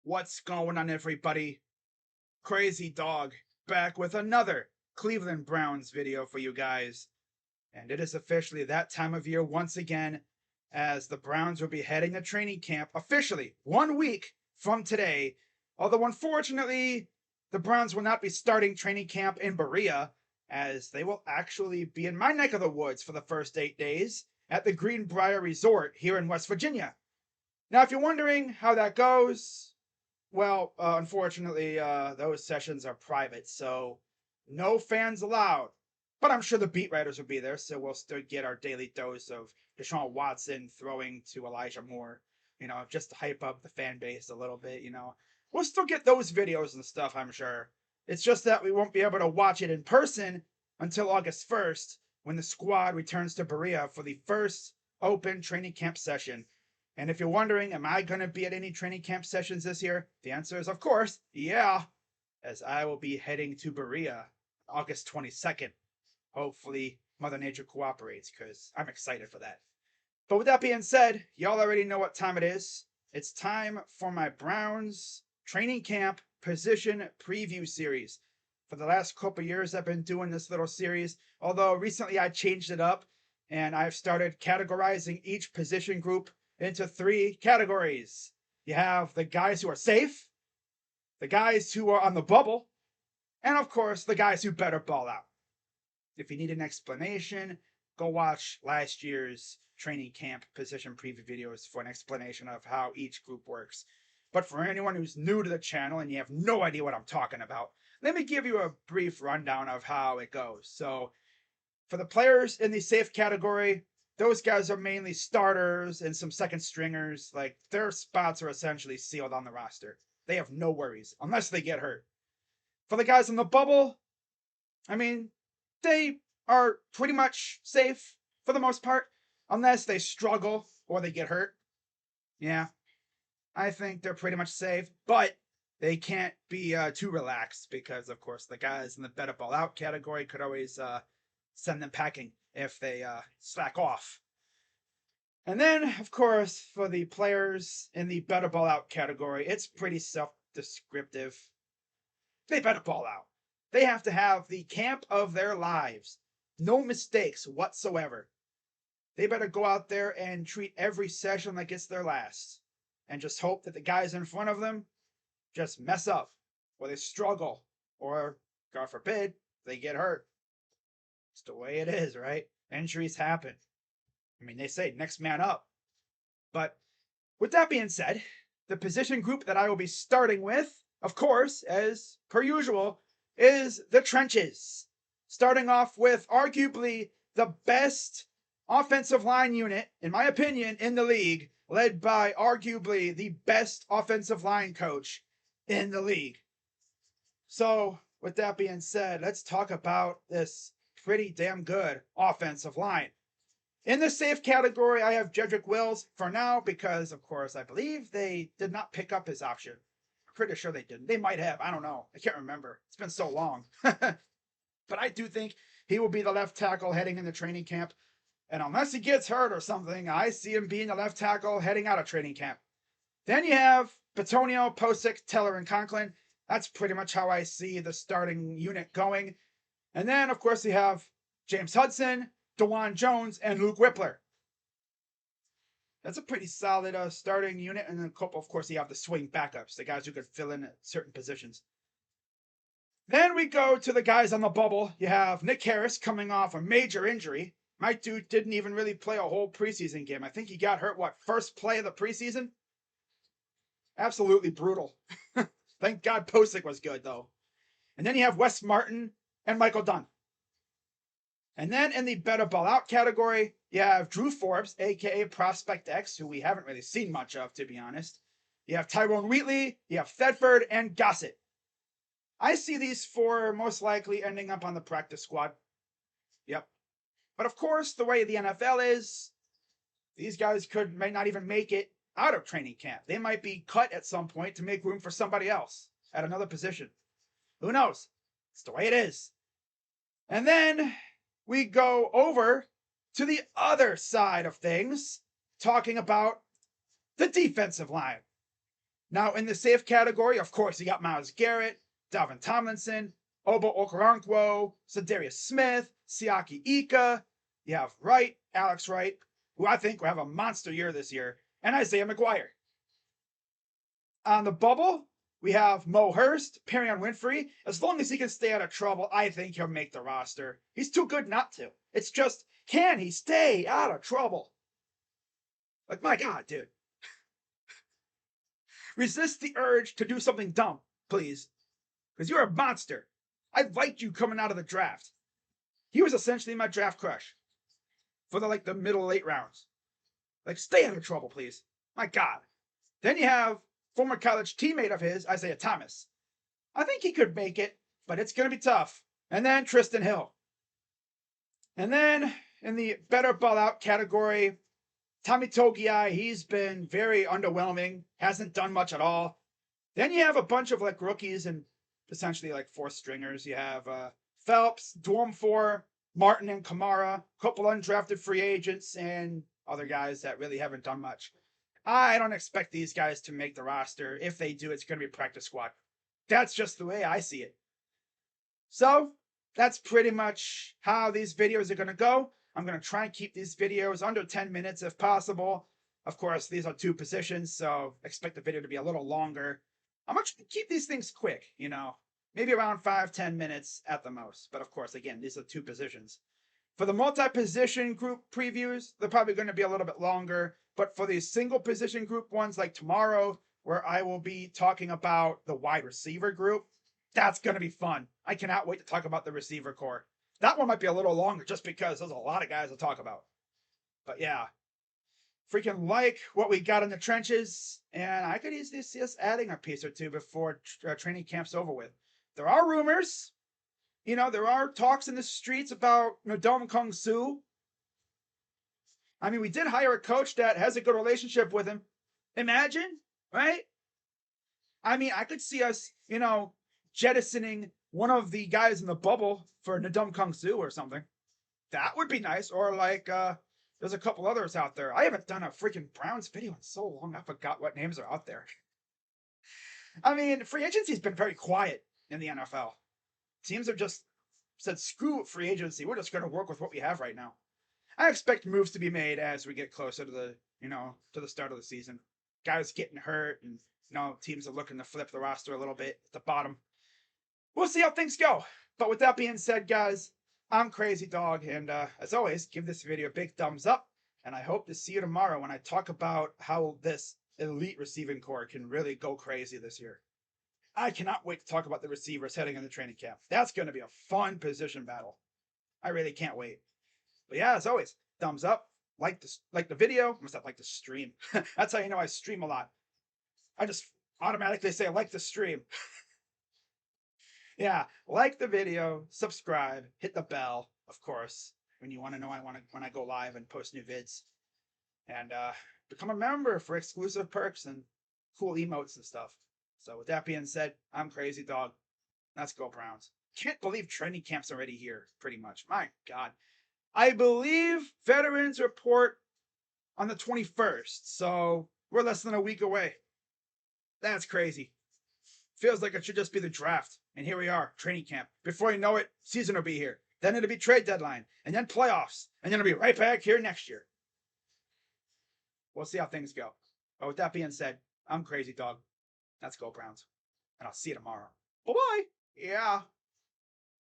What's going on, everybody? Crazy Dog back with another Cleveland Browns video for you guys. And it is officially that time of year once again, as the Browns will be heading to training camp officially 1 week from today. Although, unfortunately, the Browns will not be starting training camp in Berea, as they will actually be in my neck of the woods for the first 8 days at the Greenbrier Resort here in West Virginia. Now, if you're wondering how that goes, well, unfortunately, those sessions are private, so no fans allowed. But I'm sure the beat writers will be there, so we'll still get our daily dose of Deshaun Watson throwing to Elijah Moore, just to hype up the fan base a little bit. We'll still get those videos and stuff, I'm sure. It's just that we won't be able to watch it in person until August 1st, when the squad returns to Berea for the first open training camp session. And if you're wondering, am I going to be at any training camp sessions this year? The answer is, of course, yeah, as I will be heading to Berea August 22nd. Hopefully, Mother Nature cooperates, because I'm excited for that. But with that being said, y'all already know what time it is. It's time for my Browns training camp position preview series. For the last couple years, I've been doing this little series, although recently I changed it up, and I've started categorizing each position group into 3 categories. You have the guys who are safe, the guys who are on the bubble, and of course, the guys who better ball out. If you need an explanation, go watch last year's training camp position preview videos for an explanation of how each group works. But for anyone who's new to the channel and you have no idea what I'm talking about, let me give you a brief rundown of how it goes. So, for the players in the safe category, those guys are mainly starters and some second stringers. Like, their spots are essentially sealed on the roster. They have no worries, unless they get hurt. For the guys in the bubble, I mean, they are pretty much safe for the most part, unless they struggle or they get hurt. Yeah, I think they're pretty much safe, but they can't be too relaxed, because, of course, the guys in the better ball out category could always send them packing if they slack off. And then, of course, for the players in the better ball out category, it's pretty self-descriptive. They better ball out. They have to have the camp of their lives. No mistakes whatsoever. They better go out there and treat every session like it's their last. And just hope that the guys in front of them just mess up, or they struggle, or, God forbid, they get hurt. It's the way it is, right? Injuries happen. I mean, they say next man up. But with that being said, the position group that I will be starting with, of course, as per usual, is the trenches. Starting off with arguably the best offensive line unit, in my opinion, in the league, led by arguably the best offensive line coach in the league. So, with that being said, let's talk about this pretty damn good offensive line. In the safe category, I have Jedrick Wills for now, because, of course, I believe they did not pick up his option. I'm pretty sure they didn't. They might have. I don't know. I can't remember. It's been so long. But I do think he will be the left tackle heading into training camp. And unless he gets hurt or something, I see him being the left tackle heading out of training camp. Then you have Petonio, Posick, Teller, and Conklin. That's pretty much how I see the starting unit going. And then, of course, you have James Hudson, DeJuan Jones, and Luke Whippler. That's a pretty solid starting unit. And then a couple, of course, you have the swing backups, the guys who could fill in at certain positions. Then we go to the guys on the bubble. You have Nick Harris coming off a major injury. My dude didn't even really play a whole preseason game. I think he got hurt, first play of the preseason? Absolutely brutal. Thank God Posick was good, though. And then you have Wes Martin and Michael Dunn. And then in the better ball out category, you have Drew Forbes, a.k.a. Prospect X, who we haven't really seen much of, to be honest. You have Tyrone Wheatley, you have Thedford, and Gossett. I see these 4 most likely ending up on the practice squad. Yep. But of course, the way the NFL is, these guys may not even make it out of training camp. They might be cut at some point to make room for somebody else at another position. Who knows? It's the way it is. And then we go over to the other side of things, talking about the defensive line. Now, in the safe category, of course, you got Myles Garrett, Dalvin Tomlinson, Obo Okoronkwo, Zadarius Smith, Siaki Ika. You have Wright, Alex Wright, who I think will have a monster year this year, and Isaiah McGuire. On the bubble, we have Mo Hurst, Perion Winfrey. As long as he can stay out of trouble, I think he'll make the roster. He's too good not to. It's just, can he stay out of trouble? Like, my God, dude. Resist the urge to do something dumb, please. Because you're a monster. I liked you coming out of the draft. He was essentially my draft crush. For the middle late rounds. Like, stay out of trouble, please. My God. Then you have former college teammate of his, Isaiah Thomas. I think he could make it, but it's going to be tough. And then Tristan Hill. And then in the better ball out category, Tommy Togiai, he's been very underwhelming, hasn't done much at all. Then you have a bunch of rookies and essentially fourth stringers. You have Phelps, Dwumfor, Martin, and Kamara, a couple undrafted free agents, and other guys that really haven't done much. I don't expect these guys to make the roster. If they do, it's going to be practice squad. That's just the way I see it. So that's pretty much how these videos are going to go. I'm going to try and keep these videos under 10 minutes if possible. Of course, these are 2 positions, so expect the video to be a little longer. I'm going to keep these things quick, maybe around 5-10 minutes at the most. But of course, again, these are 2 positions. For the multi-position group previews, they're probably going to be a little bit longer. But for the single position group ones like tomorrow, where I will be talking about the wide receiver group, that's going to be fun. I cannot wait to talk about the receiver core. That one might be a little longer just because there's a lot of guys to talk about. But yeah, freaking like what we got in the trenches, and I could easily see us adding a piece or 2 before training camp's over with. There are rumors. There are talks in the streets about Ndamukong Kung Su. I mean, we did hire a coach that has a good relationship with him. Imagine, right? I mean, I could see us, jettisoning one of the guys in the bubble for Ndamukong Kung Su or something. That would be nice. Or there's a couple others out there. I haven't done a freaking Browns video in so long, I forgot what names are out there. I mean, free agency's been very quiet in the NFL. Teams have just said, screw free agency. We're just going to work with what we have right now. I expect moves to be made as we get closer to the start of the season. Guys getting hurt and, teams are looking to flip the roster a little bit at the bottom. We'll see how things go. But with that being said, guys, I'm Crazy Dog. And as always, give this video a big thumbs up. And I hope to see you tomorrow when I talk about how this elite receiving core can really go crazy this year. I cannot wait to talk about the receivers heading into training camp. That's going to be a fun position battle. I really can't wait. But yeah, as always, thumbs up, like the video. I must have like the stream. That's how you know I stream a lot. I just automatically say like the stream. Yeah, like the video, subscribe, hit the bell, of course, when you want to know when I go live and post new vids. And become a member for exclusive perks and cool emotes and stuff. So with that being said, I'm Crazy Dog. Let's go Browns. Can't believe training camp's already here, pretty much. My God. I believe veterans report on the 21st, so we're less than a week away. That's crazy. Feels like it should just be the draft. And here we are, training camp. Before you know it, season will be here. Then it'll be trade deadline. And then playoffs. And then it'll be right back here next year. We'll see how things go. But with that being said, I'm Crazy Dog. Let's go Browns. And I'll see you tomorrow. Bye-bye. Yeah.